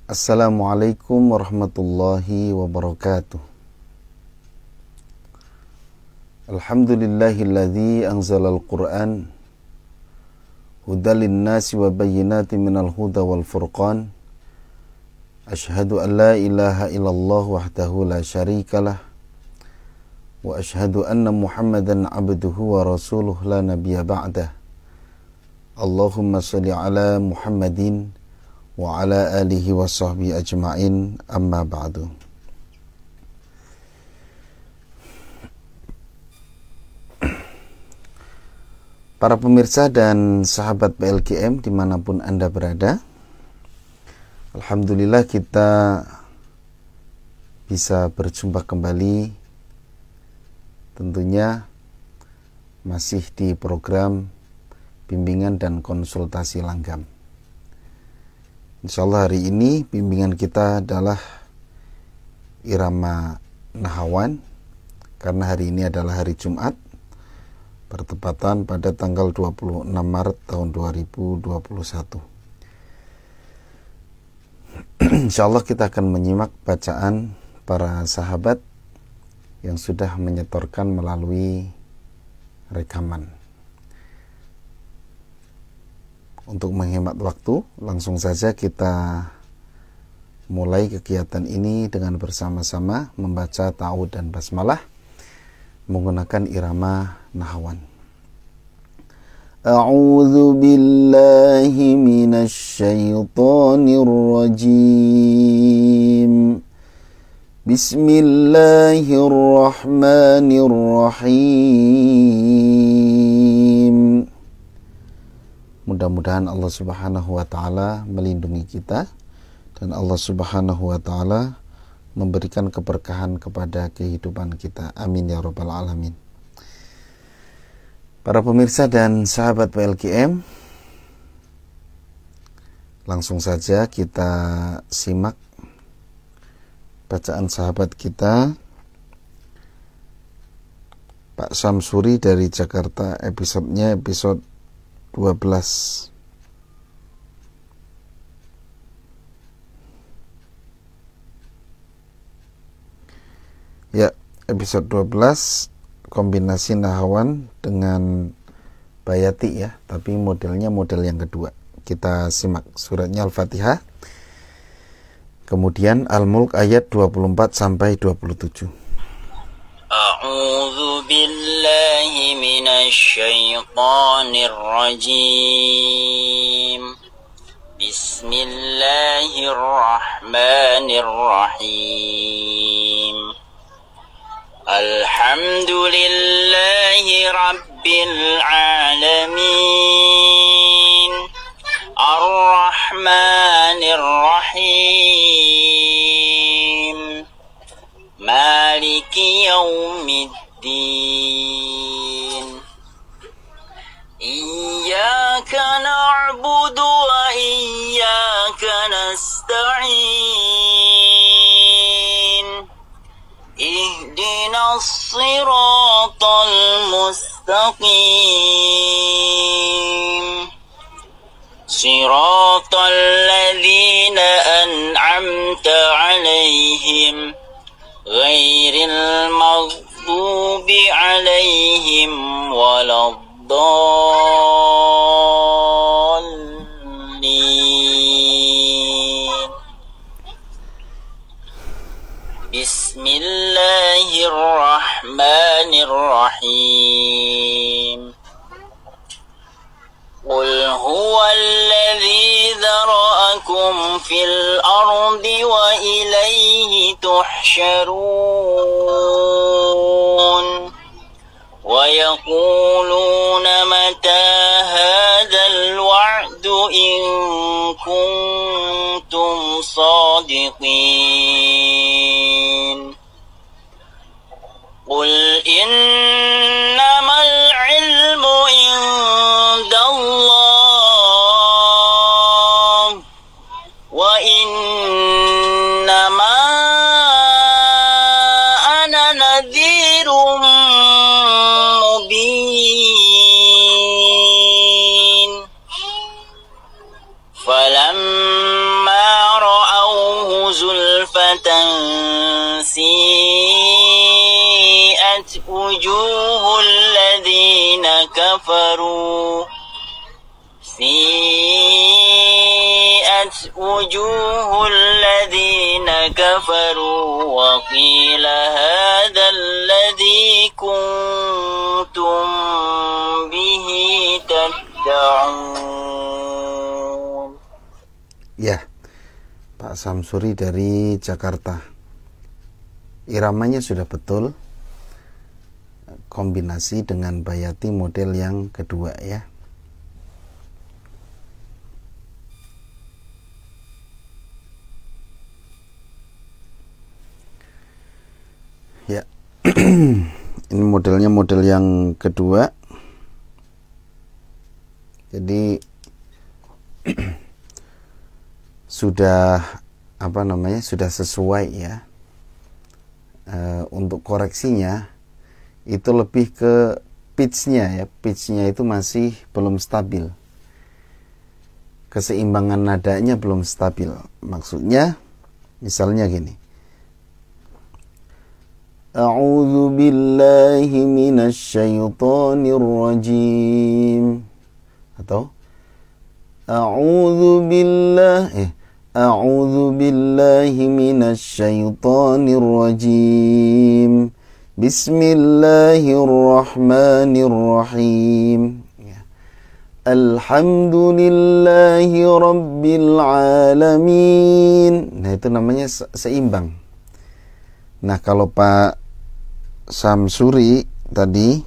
Assalamualaikum warahmatullahi wabarakatuh. Alhamdulillahilladzi anzalal Qur'an hudal linnasi wa bayyinatin minal huda wal furqan. Ashhadu an la ilaha illallah wahdahu la syarikalah wa ashhadu anna Muhammadan abduhu wa rasuluh la nabiyya ba'dah. Allahumma shalli ala Muhammadin wa ala alihi wa sahbihi ajma'in, amma ba'du. Para pemirsa dan sahabat PLGM dimanapun Anda berada, alhamdulillah kita bisa berjumpa kembali, tentunya masih di program bimbingan dan konsultasi langgam. Insyaallah hari ini bimbingan kita adalah irama Nahawan, karena hari ini adalah hari Jumat, bertepatan pada tanggal 26 Maret tahun 2021. Insyaallah kita akan menyimak bacaan para sahabat yang sudah menyetorkan melalui rekaman. Untuk menghemat waktu, langsung saja kita mulai kegiatan ini dengan bersama-sama membaca ta'awudz dan basmalah menggunakan irama Nahawan. A'udzu billahi minasy syaithanir rajim. Bismillahirrahmanirrahim. Mudah-mudahan Allah Subhanahu wa taala melindungi kita dan Allah Subhanahu wa taala memberikan keberkahan kepada kehidupan kita. Amin ya rabbal alamin. Para pemirsa dan sahabat PLGM, langsung saja kita simak bacaan sahabat kita Pak Samsuri dari Jakarta, episodenya episode 12. Ya, episode 12 kombinasi Nahawan dengan Bayati ya, tapi modelnya model yang kedua. Kita simak suratnya Al-Fatihah, kemudian Al-Mulk ayat 24 sampai 27. A'udzu billahi minasy syaithanir rajim. Bismillahirrahmanirrahim. Alhamdulillahi rabbil alamin. Ar-Rahmanir Rahim. Maliki yaumiddin. Iyyaka na'budu wa iyyaka nasta'in. Ihdinas siratal mustaqim. Siratal ladzina an'amta 'alaihim ghairil maghdubi 'alaihim waladdallin. Bismillahirrahmanirrahim. Qul huwallazi dzara'akum fil ardi wa ilaihi tuhsyarun. Wa yaquluna mata hadzal wa'du in kuntum shadiqin. Qul innamal ilmu indallah wa innama ana nadhirum mubin. Falamma ra'aw سيئت وجوه الذين كفروا وقيل هذا الذي كنتم به تدعون. Ya, Pak Samsuri dari Jakarta. Iramanya sudah betul. Kombinasi dengan bayati model yang kedua ya. Ya. Ini modelnya model yang kedua. Jadi sudah sudah sesuai ya. Untuk koreksinya itu lebih ke pitch-nya ya. Pitch-nya itu masih belum stabil. Keseimbangan nadanya belum stabil. Maksudnya misalnya gini. A'udzu billahi minasyaitonir rajim. Atau A'udzu billahi minasyaitonir rajim. Bismillahirrahmanirrahim. Alhamdulillahi rabbil alamin. Nah, itu namanya seimbang. Nah, kalau Pak Samsuri tadi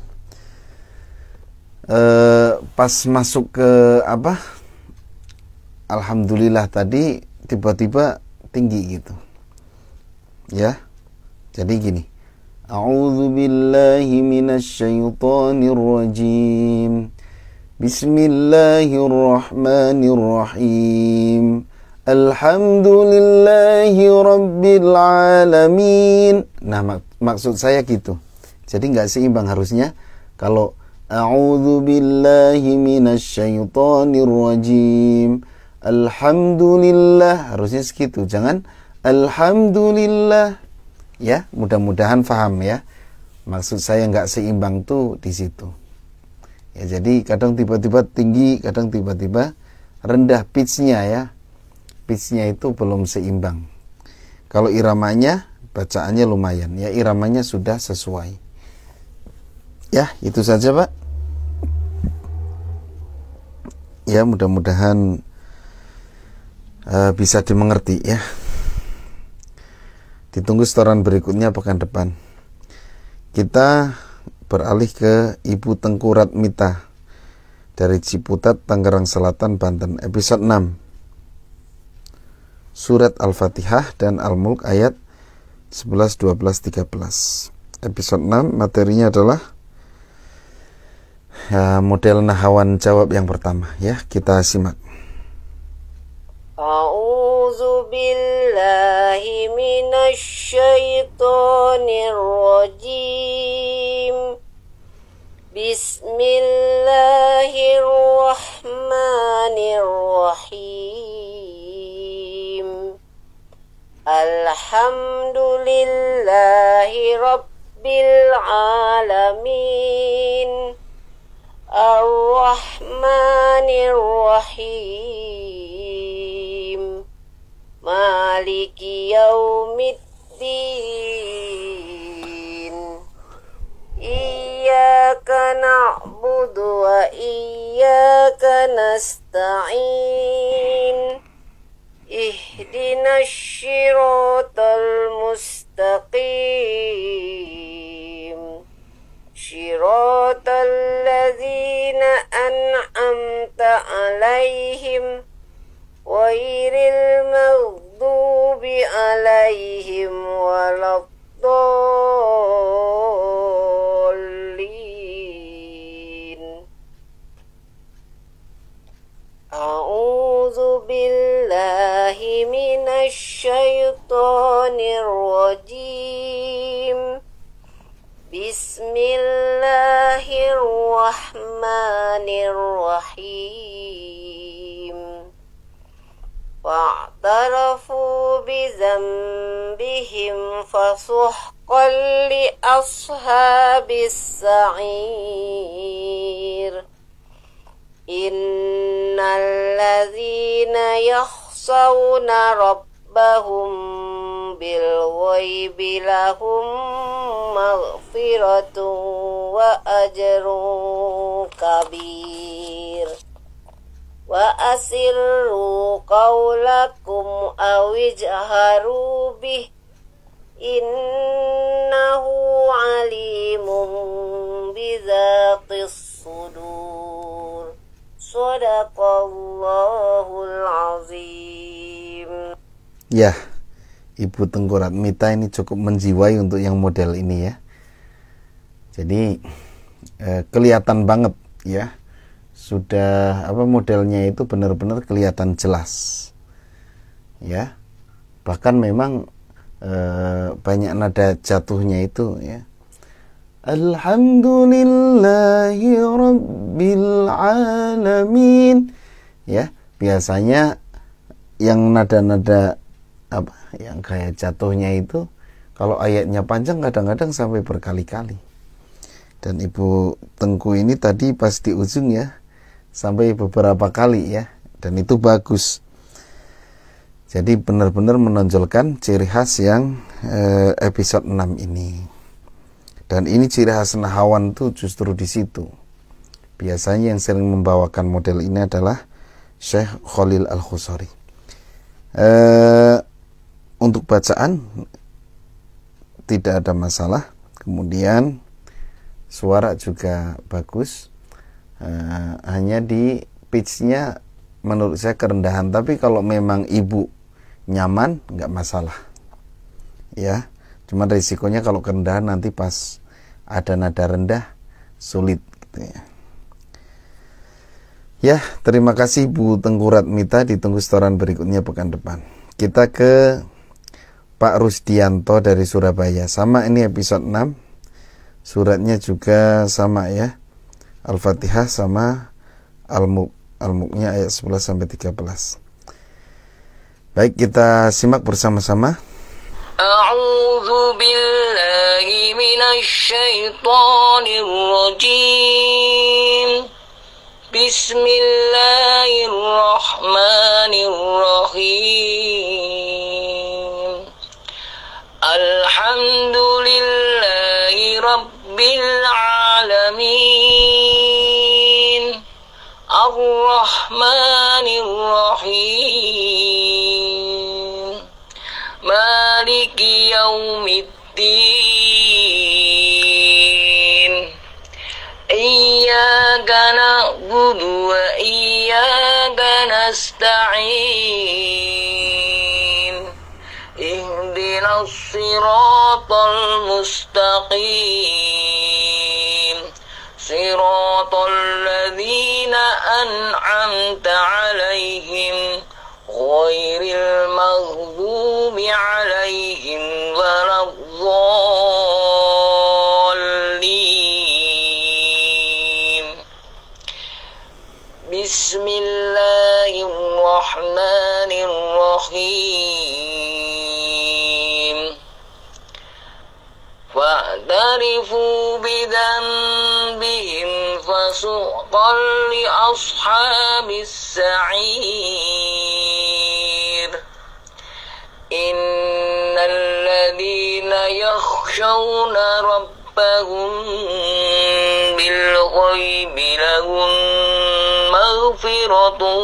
pas masuk ke Alhamdulillah tadi tiba-tiba tinggi gitu. Ya. Jadi gini. A'udzu billahi minasyaitonir rajim. Bismillahirrahmanirrahim. Alhamdulillahi rabbil alamin. Nah, maksud saya gitu. Jadi nggak seimbang harusnya. Kalau A'udzu billahi minasyaitonir rajim. Alhamdulillah, harusnya segitu. Jangan Alhamdulillah. Ya, mudah-mudahan paham ya. Maksud saya nggak seimbang tuh di situ. Ya, jadi kadang tiba-tiba tinggi, kadang tiba-tiba rendah pitch-nya ya. Pitch-nya itu belum seimbang. Kalau iramanya, bacaannya lumayan ya, iramanya sudah sesuai. Ya, itu saja Pak. Ya, mudah-mudahan bisa dimengerti ya. Ditunggu setoran berikutnya pekan depan. Kita beralih ke Ibu Tengku Ratmita dari Ciputat, Tangerang Selatan, Banten. Episode 6. Surat Al-Fatihah dan Al-Mulk ayat 11, 12, 13. Episode 6 materinya adalah model nahawan jawab yang pertama ya. Kita simak. A'udzu billahi minasyaitonir rajim. Bismillahirrahmanirrahim. Alhamdulillahi rabbil alamin. Ar-Rahmanir-Rahim. Maliki yaumiddin. Iyyaka na'budu wa iyyaka nasta'in. Ihdinas siratal mustaqim. Shiratal ladzina an'amta 'alaihim ghairil maghdubi 'alaihim waladdallin. A'udzu billahi minasyaitonir rajim. Bismillahirrahmanirrahim. فاعترفوا بذنبهم فسحقا لأصحاب السعير إن الذين يخشون ربهم بالغيب لهم مغفرة وأجر كبير وأسروا قولكم أو اجهروا به إنه عليم بذات الصدور Sadaqallahul azim. Ya, Ibu Tengku Ratmita ini cukup menjiwai untuk yang model ini ya. Jadi kelihatan banget ya. Sudah modelnya itu benar-benar kelihatan jelas. Ya. Bahkan memang banyak nada jatuhnya itu ya. Alhamdulillahi Rabbil Alamin. Ya, biasanya yang nada-nada yang kayak jatuhnya itu kalau ayatnya panjang kadang-kadang sampai berkali-kali. Dan Ibu Tengku ini tadi pas di ujung ya sampai beberapa kali ya, dan itu bagus. Jadi benar-benar menonjolkan ciri khas yang episode 6 ini. Dan ini ciri khas nahawan tuh justru di situ. Biasanya yang sering membawakan model ini adalah Syekh Khalil Al-Khusari. Untuk bacaan tidak ada masalah. Kemudian suara juga bagus. Hanya di pitch-nya menurut saya kerendahan. Tapi kalau memang ibu nyaman, nggak masalah. Ya, cuma risikonya kalau kerendahan nanti pas ada nada rendah sulit gitu ya. Ya, terima kasih Bu Tengku Ratmita, ditunggu setoran berikutnya pekan depan. Kita ke Pak Rusdianto dari Surabaya. Sama ini episode 6. Suratnya juga sama ya. Al-Fatihah sama Al-Mulknya ayat 11 sampai 13. Baik, kita simak bersama-sama. A'udzu billahi minasy syaithanir rajim. Bismillahirrahmanirrahim. Alhamdulillahi rabbil alamin. Ar-Rahmanir-Rahim. Maliki yaumiddin. Iyyaka na'budu wa iyyaka nasta'in. Ihdinas siratal mustaqim. Siratal ladzina an'amta 'alaihim ghairil maghdubi 'alaihim waladdallin. Bismillahirrahmanirrahim. Fa'tarifu bidzanbihim fasuqan li ashabis sa'ir. Innal ladzina yakhshawna rabbahum bil ghaibi lahum maghfiratun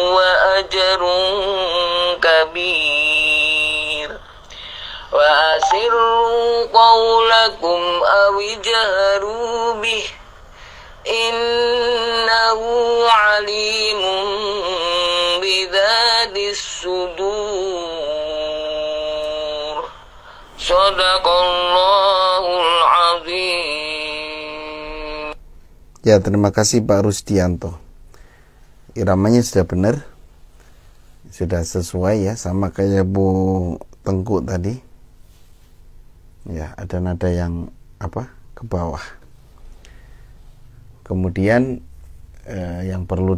wa ajrun kabir. Wa asirru qawlakum aw ijharu bih innahu alimun bidzatis sudur. Sadaqallahul azim. Ya, terima kasih Pak Rusdianto. Iramanya sudah benar, sudah sesuai ya, sama kayak Bu Tengku tadi. Ya, ada nada yang ke bawah. Kemudian yang perlu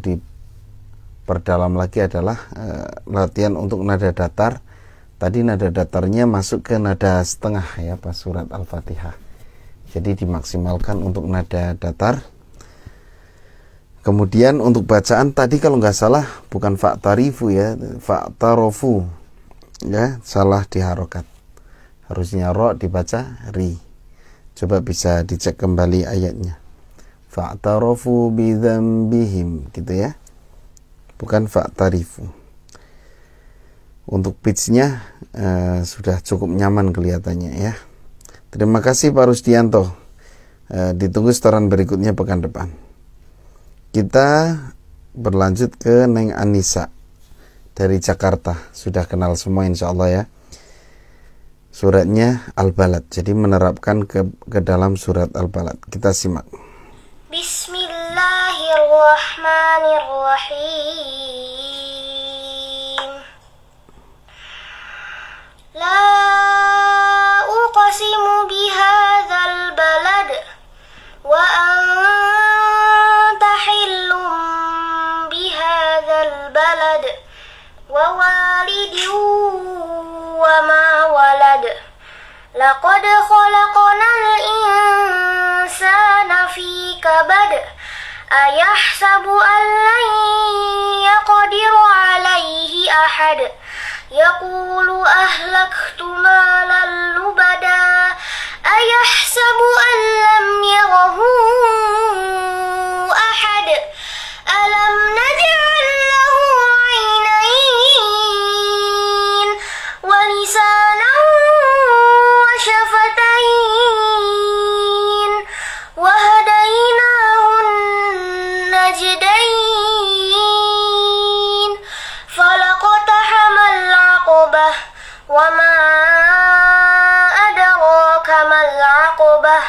perdalam lagi adalah latihan untuk nada datar. Tadi nada datarnya masuk ke nada setengah ya pas surat Al-Fatihah. Jadi dimaksimalkan untuk nada datar. Kemudian untuk bacaan tadi kalau nggak salah bukan fa'tarifu ya, fa'tarofu ya, salah diharokat. Harusnya ro dibaca ri. Coba bisa dicek kembali ayatnya. Fa'tarofu bidzambihim gitu ya. Bukan fa'tarifu. Untuk pitch-nya sudah cukup nyaman kelihatannya ya. Terima kasih Pak Rusdianto. Ditunggu setoran berikutnya pekan depan. Kita berlanjut ke Neng Anissa dari Jakarta. Sudah kenal semua insya Allah ya. Suratnya Al-Balad. Jadi menerapkan ke dalam surat Al-Balad. Kita simak. Bismillahirrahmanirrahim. La uqsimu bihadzal balad wa anta hillum bihadzal balad wa walidin wa ma walad. Laqad khalaqnal insana fi kabad. Ayahsabu an lan yaqdiru alayhi ahad. Yaqulu ahlaktu malan lubada. Ayahsabu an lam yarahu ahad. Alam naj'al lahu 'aynayn wa lisanan wa shafatain wa hadainahu najdain. Falaqtahamal 'aqabah wa ma adraka mal 'aqabah.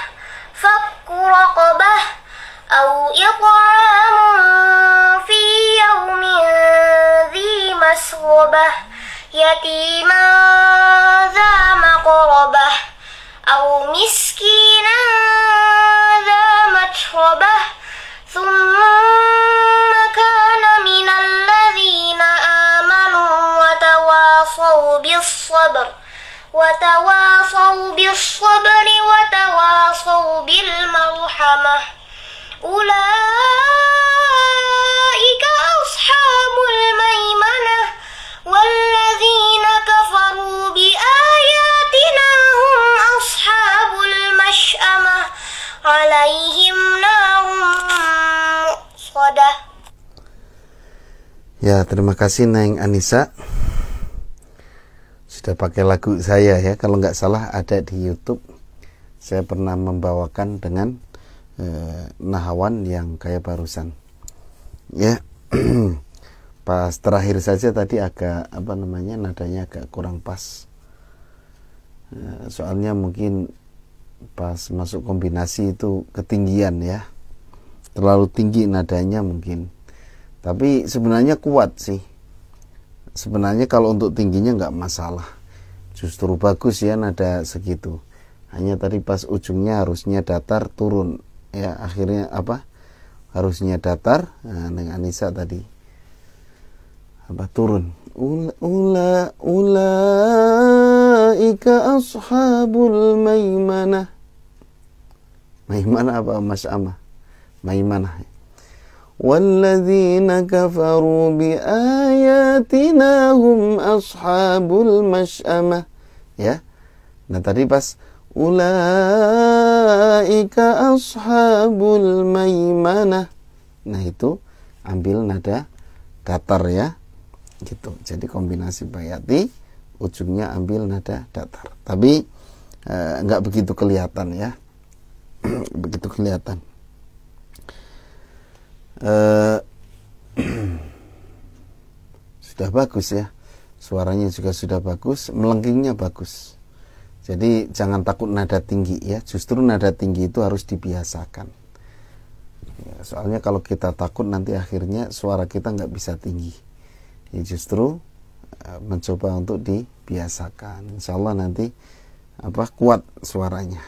Fakku raqabah aw it'amun fi yawmin dhi masghubah yatiman dha maqrabah aw miskinan dha matrabah thumma kana minal ladzina amanu wa tawasaw bis-sabr wa tawasaw bil marhamah. Ulaika ashabul maimanah walladzina kafaru bi ayatina hum ashabul mash'amah alaihim narun muqsadah. Ya, terima kasih Neng Anissa. Sudah pakai lagu saya ya, kalau nggak salah ada di YouTube. Saya pernah membawakan dengan nahawan yang kayak barusan. Ya, pas terakhir saja tadi agak nadanya agak kurang pas. Soalnya mungkin pas masuk kombinasi itu ketinggian ya, terlalu tinggi nadanya mungkin. Tapi sebenarnya kuat sih. Sebenarnya kalau untuk tingginya nggak masalah, justru bagus ya nada segitu. Hanya tadi pas ujungnya harusnya datar turun ya, akhirnya harusnya datar. Nah, dengan Anissa tadi turun. Ulaika ashabul maimanah. Maimanah apa mas'amah? Maimanah. Walladzina kafaru bi ayatina hum ashabul mas'amah. Ya. Nah, tadi pas ulaika ashabul maimanah. Nah, itu ambil nada datar ya. Gitu. Jadi kombinasi bayati, ujungnya ambil nada datar. Tapi enggak begitu kelihatan ya. Begitu kelihatan. Sudah bagus ya, suaranya juga sudah bagus, melengkingnya bagus. Jadi jangan takut nada tinggi ya, justru nada tinggi itu harus dibiasakan ya, soalnya kalau kita takut nanti akhirnya suara kita nggak bisa tinggi ya. Justru mencoba untuk dibiasakan, insya Allah nanti kuat suaranya.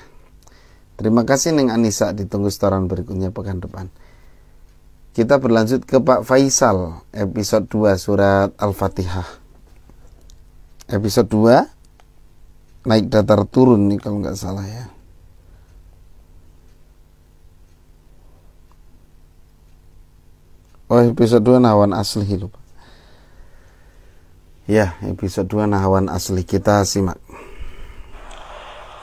Terima kasih Neng Anissa, ditunggu setoran berikutnya pekan depan. Kita berlanjut ke Pak Faisal, episode 2 surat Al-Fatihah. Episode 2 naik datar turun nih kalau nggak salah ya. Oh, episode 2 Nahwan Asli lupa. Ya, episode 2 Nahwan Asli, kita simak.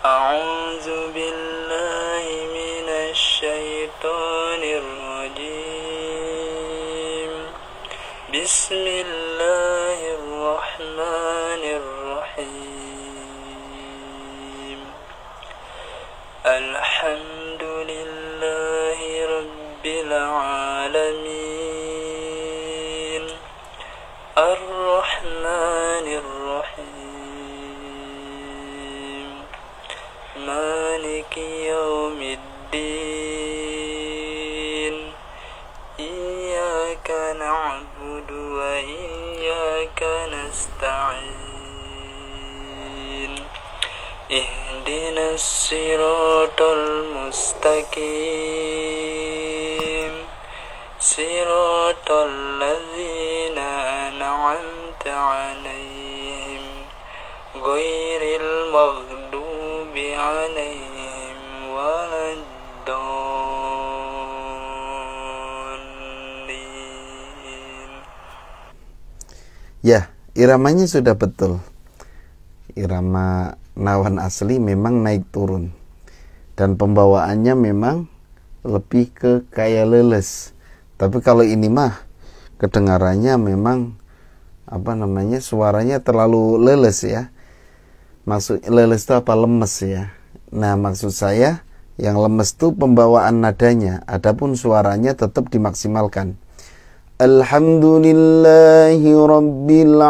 A'udzu billahi minasy syaithanir rajim. Bismillahirrahmanirrahim. Alhamdulillahi rabbil alamin. Ar-Rahmanir Rahim. Maliki yaumiddin. Iyyaka na'budu wa iyyaka nasta'in. Ihdinas siratal mustaqim. Siratal ladzina an'amta 'alaihim ghairil maghdubi 'alaihim waladdallin. Ya, iramanya sudah betul. Irama Nahwan Asli memang naik turun. Dan pembawaannya memang lebih ke kayak leles. Tapi kalau ini mah kedengarannya memang suaranya terlalu leles ya. Maksud leles itu apa? Lemes ya. Nah, maksud saya yang lemes itu pembawaan nadanya, adapun suaranya tetap dimaksimalkan. Alhamdulillahi rabbil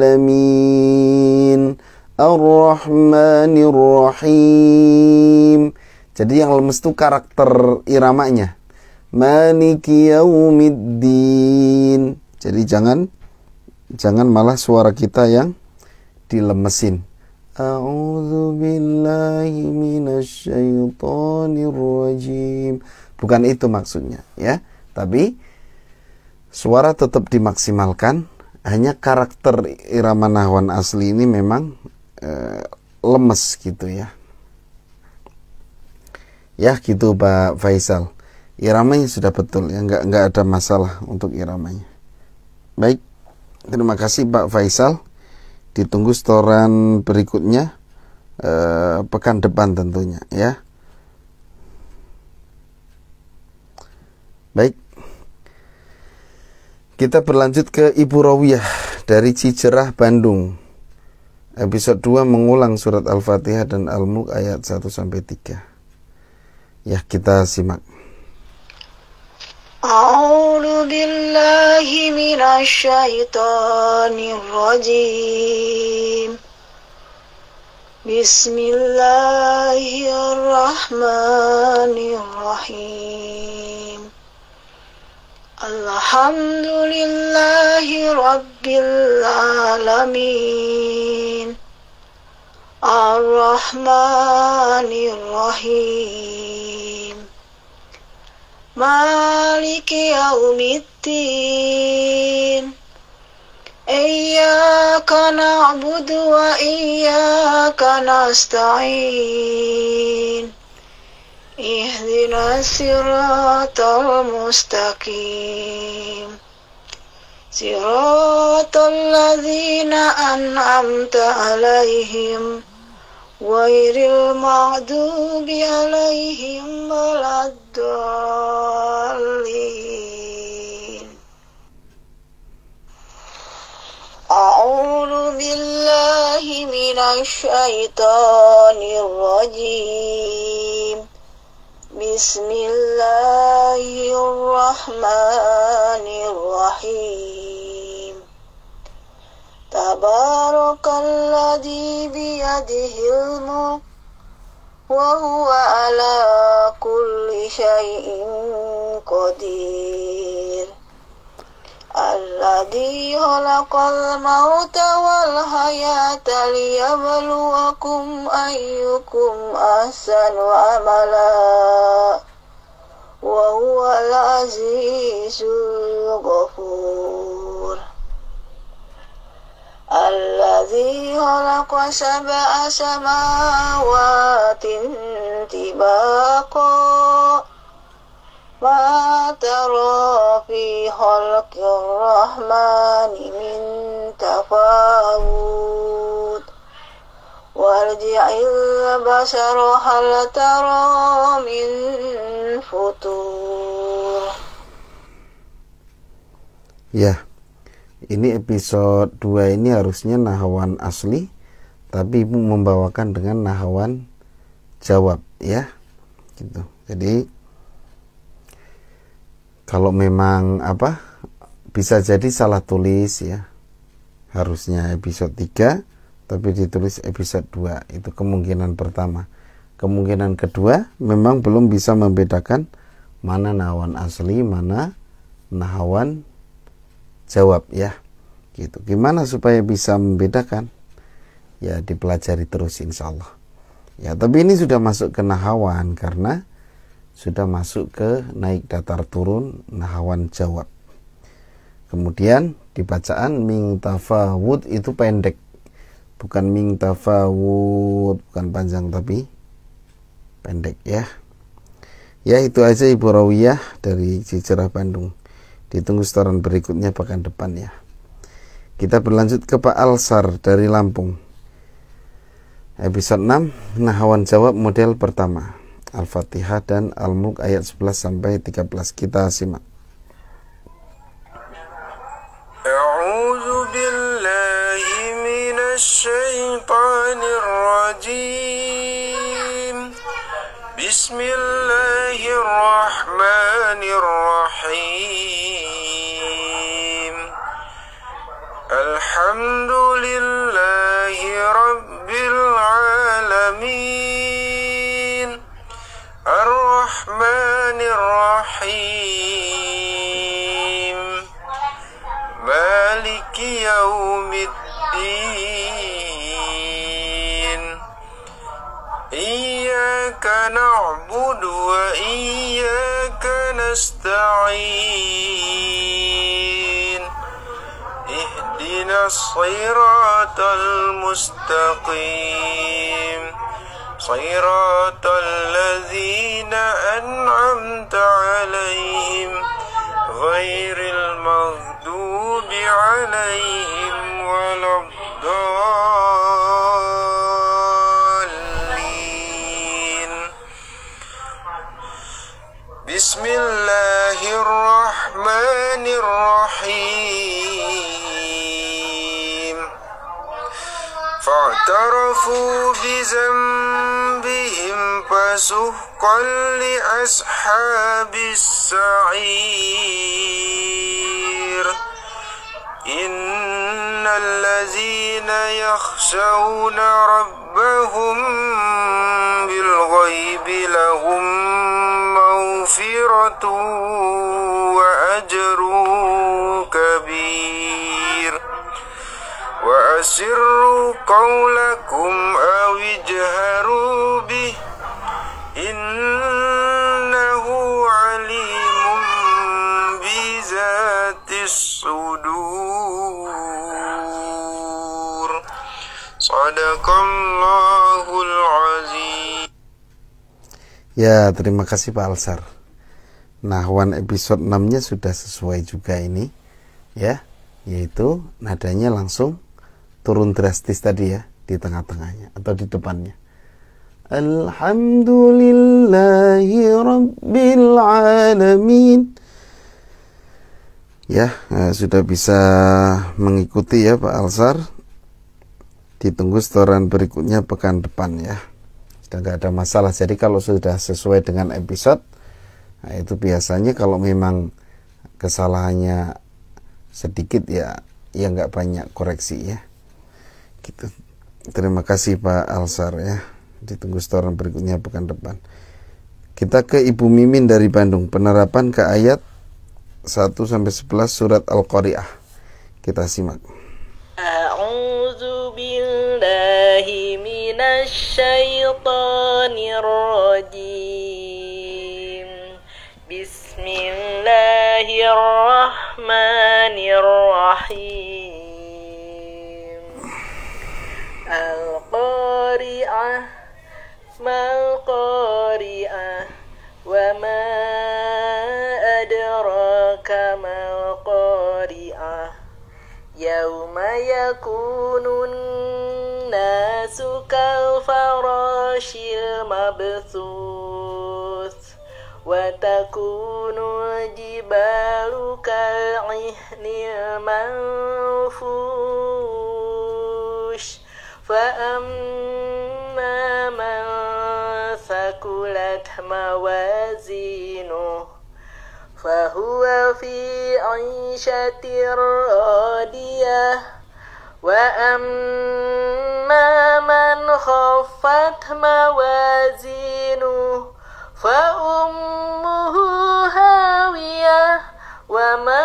alamin. Ar-Rahmanir Rahim. Jadi yang lemes itu karakter iramanya. Maliki yaumiddin. Jadi jangan malah suara kita yang dilemesin. A'udzu billahi minasyaitonir rajim. Bukan itu maksudnya ya. Tapi suara tetap dimaksimalkan. Hanya karakter irama Nahwan Asli ini memang lemes gitu ya. Ya gitu Pak Faisal. Iramanya sudah betul ya, nggak ada masalah untuk iramanya. Baik, terima kasih Pak Faisal. Ditunggu setoran berikutnya pekan depan tentunya ya. Baik, kita berlanjut ke Ibu Rawiyah dari Cicerah, Bandung. Episode 2 mengulang surat Al-Fatihah dan Al-Mulk ayat 1-3. Ya, kita simak. A'udzu billahi minasy syaithanir rajim. Bismillahirrahmanirrahim. Alhamdulillahi rabbil alamin. Ar-Rahmanir Rahim. Maliki yaumiddin. Iyyaka na'budu wa iyyaka nasta'in. Ihdinas siratal mustaqim. Siratal ladzina an'amta 'alaihim ghairil maghdubi 'alaihim waladdallin. A'udzu billahi minasy syaithanir rajim. Bismillahirrahmanirrahim. Tabarakalladzi biyadihil mulk wa huwa ala kulli syai'in qadir. Alladzi khalaqal mauta wal hayata liyabluwakum ayyukum ahsanu amala وهو العزيز الغفور الذي خلق سبع سماوات طباقا ما ترى في خلق الرحمن من تفاوت وارجع البصر هل ترى من futur. Ya, ini episode 2 ini harusnya nahawan asli, tapi Ibu membawakan dengan nahawan jawab ya. Gitu. Jadi kalau memang bisa jadi salah tulis ya. Harusnya episode 3 tapi ditulis episode 2. Itu kemungkinan pertama. Kemungkinan kedua memang belum bisa membedakan mana nahawan asli, mana nahawan jawab ya. Gitu. Gimana supaya bisa membedakan? Ya dipelajari terus insyaallah. Ya, tapi ini sudah masuk ke nahawan karena sudah masuk ke naik datar turun nahawan jawab. Kemudian di bacaan ming tafawud itu pendek, bukan ming tafawud, bukan panjang tapi pendek ya. Ya itu aja Ibu Rawiyah dari Cicerah Bandung. Ditunggu setoran berikutnya pekan depan ya. Kita berlanjut ke Pak Alsar dari Lampung. Episode 6 nahawan jawab model pertama. Al-Fatihah dan Al-Mulk ayat 11 sampai 13 kita simak. A'udzu billahi minasy syaithanir rajim. Bismillahirrahmanirrahim. Alhamdulillahi rabbil alamin. Ar-Rahmanir-Rahim. Maliki yaumiddin. Iyyaka na'budu wa iyyaka nasta'in. Ihdinas siratal mustaqim. صراط الذين أنعمت عليهم غير المغضوب عليهم ولا الضالين. بسم الله الرحمن الرحيم. فاعترفوا بذنبهم فسحقا لأصحاب السعير. إن الذين يخشون ربهم بالغيب لهم مغفرة وأجر كبير. وأسروا قولكم أو اجهروا به إنه عليم بذات الصدور. صدق الله العظيم. Ya, terima kasih Pak Alsar. Nahwan episode 6-nya sudah sesuai juga ini ya, yaitu nadanya langsung turun drastis tadi ya, di tengah-tengahnya atau di depannya. Alhamdulillahi rabbil alamin. Ya, sudah bisa mengikuti ya Pak Alsar. Ditunggu setoran berikutnya pekan depan ya. Sudah nggak ada masalah. Jadi kalau sudah sesuai dengan episode, nah itu biasanya kalau memang kesalahannya sedikit ya nggak banyak koreksi ya. Gitu. Terima kasih Pak Alsar ya. Ditunggu setoran berikutnya pekan depan. Kita ke Ibu Mimin dari Bandung. Penerapan ke ayat 1-11 surat Al-Qari'ah. Kita simak. A'udzu billahi minasy syaithanir rajim. Bismillahirrahmanirrahim. Al-Qari'ah, Mal-Qari'ah, wa ma adraka mal-Qari'ah. Yauma yakunun nasu kal-farashil mabthus, wa takunul jibalu kal-ihnil manfush, fa amma man thakulat mawazinuh fahuwa fi 'ishatir radiyah, wa amma man khaffat mawazinuh fa ummuhu hawiyah, wa ma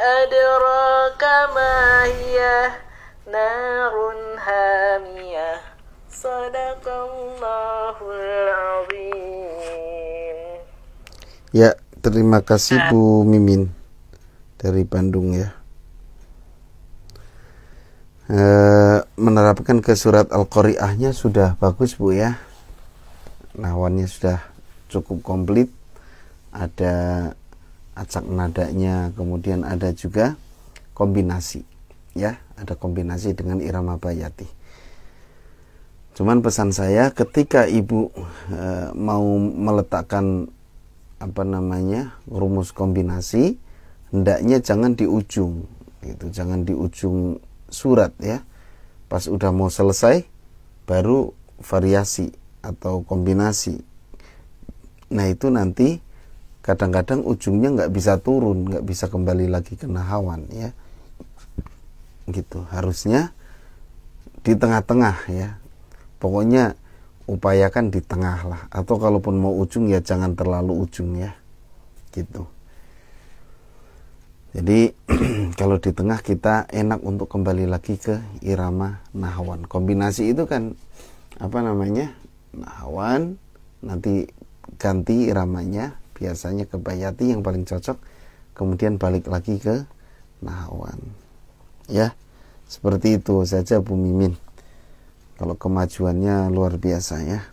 adraka ma hiya narun hamiyah. Sadaqallahul azim. Ya, terima kasih Bu Mimin dari Bandung ya. Menerapkan ke surat Al-Qari'ahnya sudah bagus Bu ya. Nahwannya sudah cukup komplit. Ada acak nadanya, kemudian ada juga kombinasi ya, ada kombinasi dengan irama bayati. Cuman pesan saya ketika Ibu mau meletakkan rumus kombinasi, hendaknya jangan di ujung gitu, jangan di ujung surat ya. Pas udah mau selesai baru variasi atau kombinasi. Nah itu nanti kadang-kadang ujungnya nggak bisa turun, nggak bisa kembali lagi ke nahawan ya. Gitu, harusnya di tengah-tengah ya. Pokoknya upayakan di tengah lah, atau kalaupun mau ujung ya jangan terlalu ujung ya. Gitu. Jadi kalau di tengah kita enak untuk kembali lagi ke irama nahawan. Kombinasi itu kan nahawan, nanti ganti iramanya, biasanya ke bayati yang paling cocok, kemudian balik lagi ke nahawan ya. Seperti itu saja Bu Mimin. Kalau kemajuannya luar biasa ya.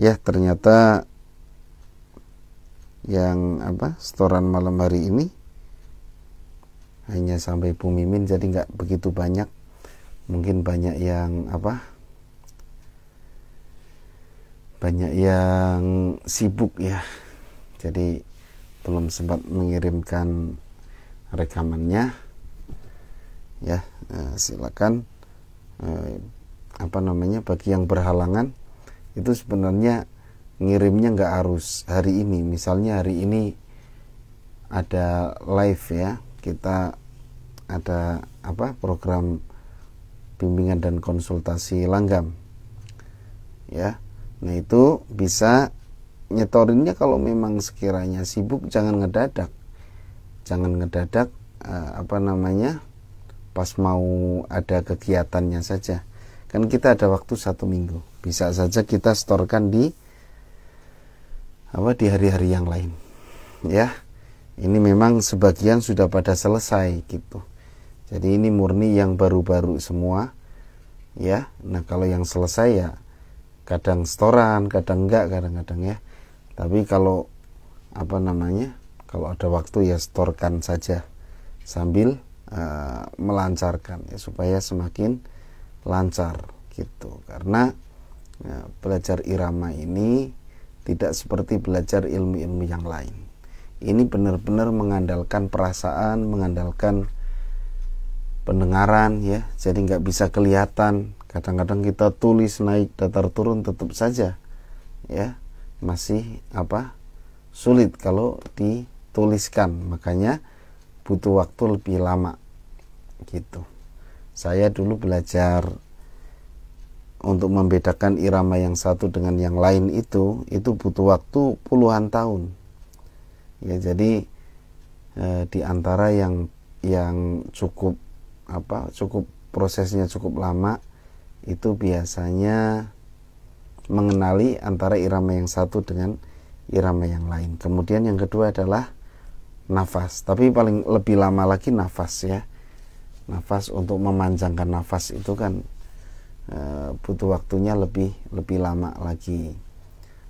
Ya, ternyata yang setoran malam hari ini hanya sampai Bu Mimin, jadi nggak begitu banyak. Mungkin banyak yang banyak yang sibuk ya, jadi belum sempat mengirimkan rekamannya ya. Silakan bagi yang berhalangan itu sebenarnya ngirimnya nggak harus hari ini. Misalnya hari ini ada live ya, kita ada program bimbingan dan konsultasi langgam ya. Nah itu bisa nyetorinnya kalau memang sekiranya sibuk, jangan ngedadak pas mau ada kegiatannya saja. Kan kita ada waktu 1 minggu, bisa saja kita setorkan di hari-hari yang lain ya. Ini memang sebagian sudah pada selesai gitu, jadi ini murni yang baru-baru semua ya. Nah kalau yang selesai ya kadang setoran, kadang enggak, kadang-kadang ya. Tapi kalau kalau ada waktu ya setorkan saja sambil melancarkan ya, supaya semakin lancar gitu. Karena belajar irama ini tidak seperti belajar ilmu-ilmu yang lain. Ini benar-benar mengandalkan perasaan, mengandalkan pendengaran ya. Jadi nggak bisa kelihatan. Kadang-kadang kita tulis naik datar turun tetap saja ya masih sulit kalau dituliskan. Makanya butuh waktu lebih lama gitu. Saya dulu belajar untuk membedakan irama yang satu dengan yang lain itu butuh waktu puluhan tahun ya. Jadi di antara yang cukup prosesnya cukup lama itu biasanya mengenali antara irama yang satu dengan irama yang lain. Kemudian yang kedua adalah nafas, tapi lebih lama lagi nafas ya. Nafas, untuk memanjangkan nafas itu kan butuh waktunya lebih lama lagi.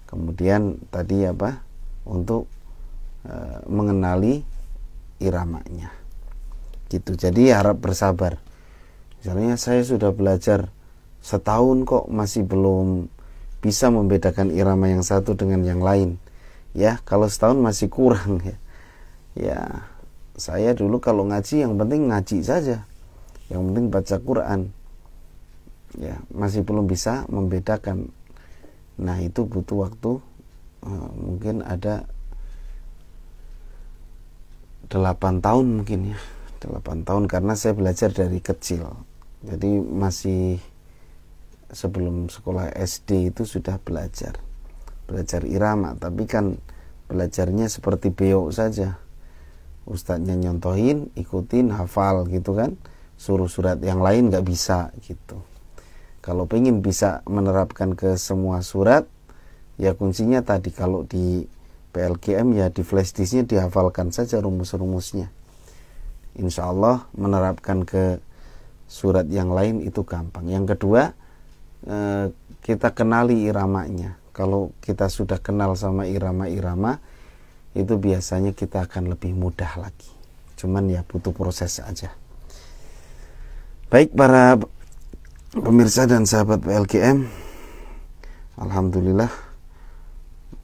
Kemudian tadi apa, untuk mengenali iramanya gitu. Jadi harap bersabar. Misalnya saya sudah belajar setahun kok masih belum bisa membedakan irama yang satu dengan yang lain. Ya, kalau setahun masih kurang ya. Ya, saya dulu kalau ngaji yang penting ngaji saja. Yang penting baca Quran. Ya, masih belum bisa membedakan. Nah, itu butuh waktu mungkin ada 8 tahun mungkin ya. 8 tahun karena saya belajar dari kecil. Jadi masih sebelum sekolah SD itu sudah belajar irama, tapi kan belajarnya seperti beo saja. Ustadznya nyontohin, ikutin, hafal gitu kan. Suruh surat yang lain nggak bisa gitu. Kalau pengen bisa menerapkan ke semua surat, ya kuncinya tadi, kalau di PLGM ya di flash disknya dihafalkan saja rumus-rumusnya. Insya Allah menerapkan ke surat yang lain itu gampang. Yang kedua, kita kenali iramanya. Kalau kita sudah kenal sama irama-irama, itu biasanya kita akan lebih mudah lagi. Cuman ya butuh proses aja. Baik para pemirsa dan sahabat PLGM, alhamdulillah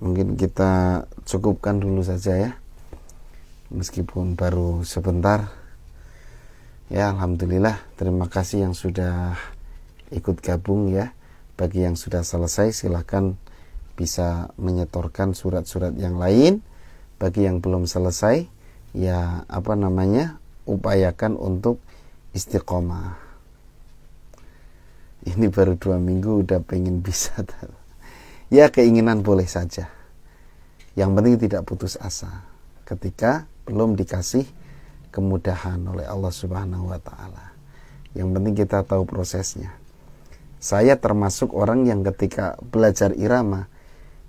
mungkin kita cukupkan dulu saja ya, meskipun baru sebentar ya. Alhamdulillah, terima kasih yang sudah ikut gabung ya. Bagi yang sudah selesai silahkan bisa menyetorkan surat-surat yang lain. Bagi yang belum selesai ya upayakan untuk istiqomah. Ini baru 2 minggu udah pengen bisa. Ya, keinginan boleh saja. Yang penting tidak putus asa ketika belum dikasih kemudahan oleh Allah Subhanahu wa taala. Yang penting kita tahu prosesnya. Saya termasuk orang yang ketika belajar irama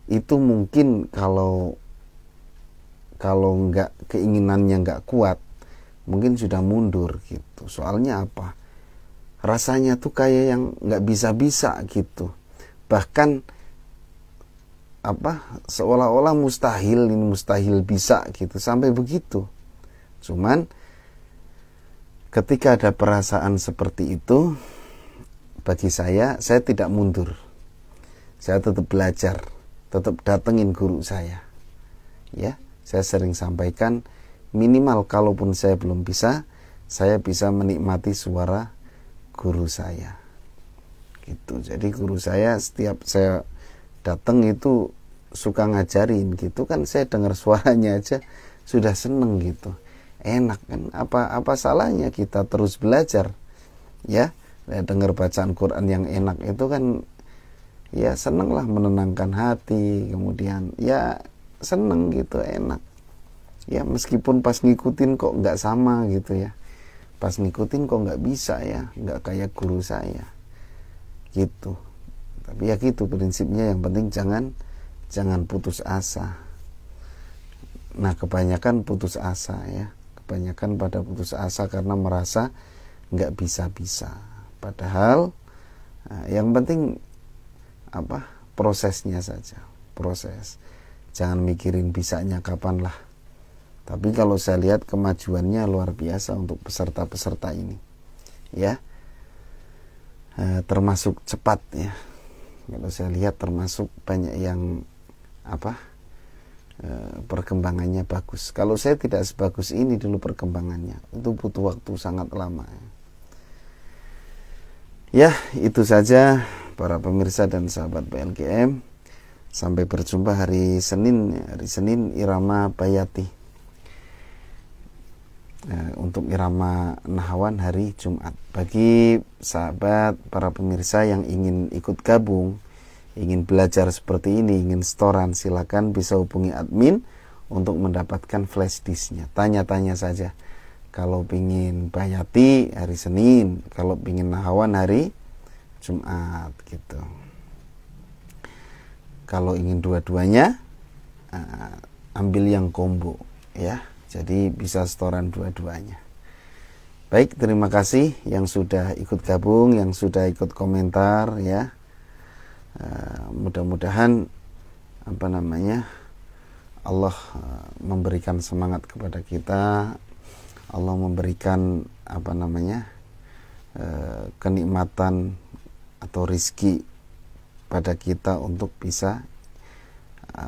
itu mungkin kalau nggak, keinginannya nggak kuat, mungkin sudah mundur gitu. Soalnya apa? Rasanya tuh kayak yang nggak bisa-bisa gitu. Bahkan seolah-olah mustahil, ini mustahil bisa gitu, sampai begitu. Cuman ketika ada perasaan seperti itu, bagi saya tidak mundur. Saya tetap belajar, tetap datengin guru saya. Ya, saya sering sampaikan, minimal kalaupun saya belum bisa, saya bisa menikmati suara guru saya. Gitu. Jadi guru saya setiap saya datang itu suka ngajarin gitu kan, saya dengar suaranya aja sudah seneng gitu. Enak kan, apa salahnya kita terus belajar ya. Dengar bacaan Quran yang enak itu kan ya seneng lah, menenangkan hati, kemudian ya seneng gitu, enak ya. Meskipun pas ngikutin kok nggak sama gitu ya, pas ngikutin kok nggak bisa ya, nggak kayak guru saya gitu. Tapi ya gitu prinsipnya, yang penting jangan putus asa. Nah, kebanyakan putus asa ya, kebanyakan pada putus asa karena merasa nggak bisa-bisa. Padahal yang penting prosesnya saja, proses. Jangan mikirin bisanya kapan lah. Tapi kalau saya lihat kemajuannya luar biasa untuk peserta-peserta ini, ya, termasuk cepat ya. Kalau saya lihat termasuk banyak yang perkembangannya bagus. Kalau saya tidak sebagus ini dulu perkembangannya, itu butuh waktu sangat lama. Ya, itu saja para pemirsa dan sahabat PLGM. Sampai berjumpa hari Senin irama Bayati. Untuk irama Nahawan hari Jumat. Bagi sahabat para pemirsa yang ingin ikut gabung, ingin belajar seperti ini, ingin setoran, silakan bisa hubungi admin untuk mendapatkan flash disknya. Tanya-tanya saja. Kalau pingin Bayati hari Senin, kalau pingin Nahawan hari Jumat gitu. Kalau ingin dua-duanya, ambil yang combo ya. Jadi bisa setoran dua-duanya. Baik, terima kasih yang sudah ikut gabung, yang sudah ikut komentar ya. Mudah-mudahan Allah memberikan semangat kepada kita. Allah memberikan kenikmatan atau rizki pada kita untuk bisa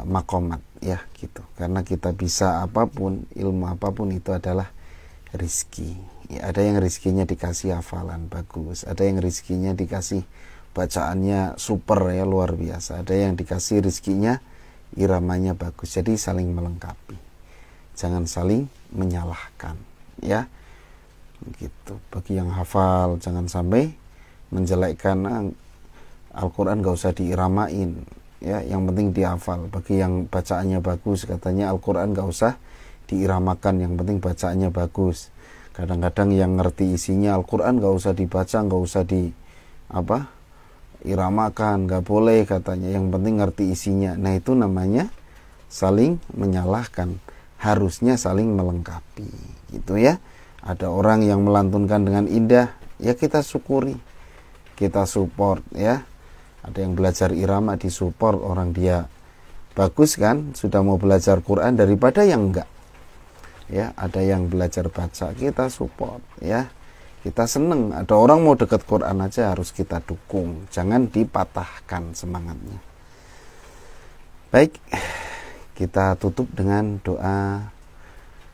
makomat ya gitu. Karena kita bisa apapun, ilmu apapun itu adalah rizki ya. Ada yang rizkinya dikasih hafalan bagus, ada yang rizkinya dikasih bacaannya super ya, luar biasa, ada yang dikasih rizkinya iramanya bagus. Jadi saling melengkapi, jangan saling menyalahkan ya gitu. Bagi yang hafal jangan sampai menjelekkan Al-Quran, gak usah diiramain ya, yang penting dihafal. Bagi yang bacaannya bagus katanya Al-Quran gak usah diiramakan, yang penting bacaannya bagus. Kadang-kadang yang ngerti isinya Al-Quran gak usah dibaca, gak usah iramakan, gak boleh katanya, yang penting ngerti isinya. Nah itu namanya saling menyalahkan. Harusnya saling melengkapi gitu ya. Ada orang yang melantunkan dengan indah, ya kita syukuri, kita support ya. Ada yang belajar irama disupport, orang dia bagus kan, sudah mau belajar Quran daripada yang enggak ya. Ada yang belajar baca, kita support ya, kita seneng. Ada orang mau dekat Quran aja harus kita dukung, jangan dipatahkan semangatnya. Baik, kita tutup dengan doa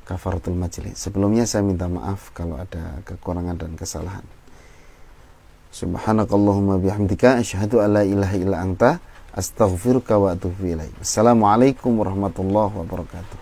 kafaratul majlis. Sebelumnya saya minta maaf kalau ada kekurangan dan kesalahan. Subhanakallahumma bihamdika asyhadu an la ilaha illa anta astaghfiruka wa atubu ilaik. Assalamualaikum warahmatullahi wabarakatuh.